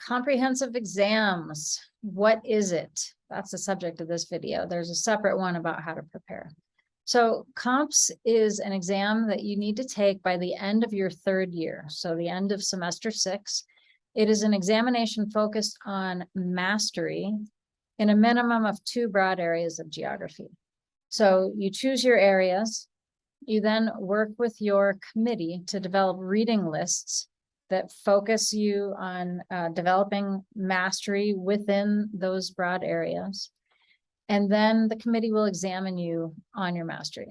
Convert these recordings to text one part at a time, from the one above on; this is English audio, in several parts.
Comprehensive exams. What is it? That's the subject of this video. There's a separate one about how to prepare. So COMPS is an exam that you need to take by the end of your third year. So the end of semester 6. It is an examination focused on mastery in a minimum of 2 broad areas of geography. So you choose your areas. You then work with your committee to develop reading lists that focus you on developing mastery within those broad areas. And then the committee will examine you on your mastery.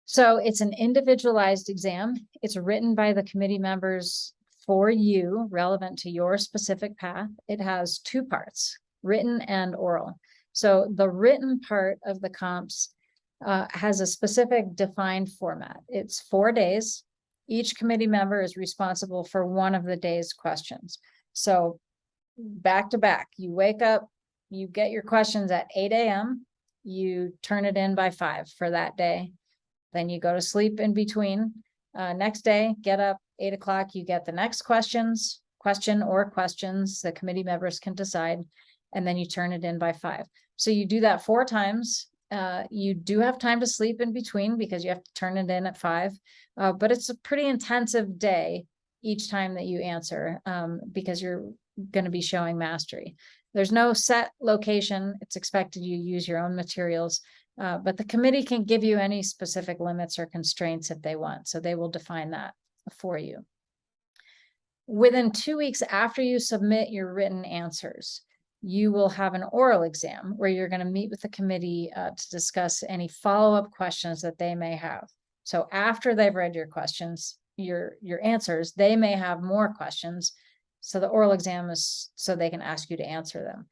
So it's an individualized exam. It's written by the committee members for you, relevant to your specific path. It has 2 parts, written and oral. So the written part of the COMPS has a specific defined format. It's 4 days. Each committee member is responsible for one of the day's questions. So back to back, you wake up, you get your questions at 8 a.m., you turn it in by 5 for that day. Then you go to sleep in between. Next day, get up, 8 o'clock, you get the next question or questions the committee members can decide, and then you turn it in by 5. So you do that 4 times. You do have time to sleep in between because you have to turn it in at 5. But it's a pretty intensive day each time that you answer because you're going to be showing mastery. There's no set location. It's expected you use your own materials, but the committee can give you any specific limits or constraints if they want. So they will define that for you. Within 2 weeks after you submit your written answers, you will have an oral exam where you're going to meet with the committee to discuss any follow-up questions that they may have. So after they've read your questions, your answers, they may have more questions. So the oral exam is so they can ask you to answer them.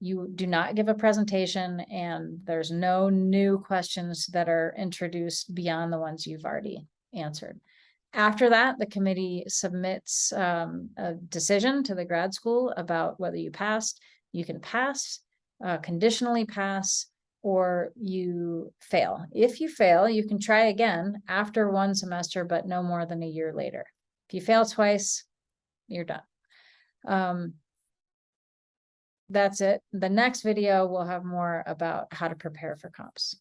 You do not give a presentation, and there's no new questions that are introduced beyond the ones you've already answered. After that, the committee submits a decision to the grad school about whether you passed. You can pass, conditionally pass, or you fail. If you fail, you can try again after 1 semester, but no more than a year later. If you fail twice, you're done. That's it. The next video will have more about how to prepare for COMPS.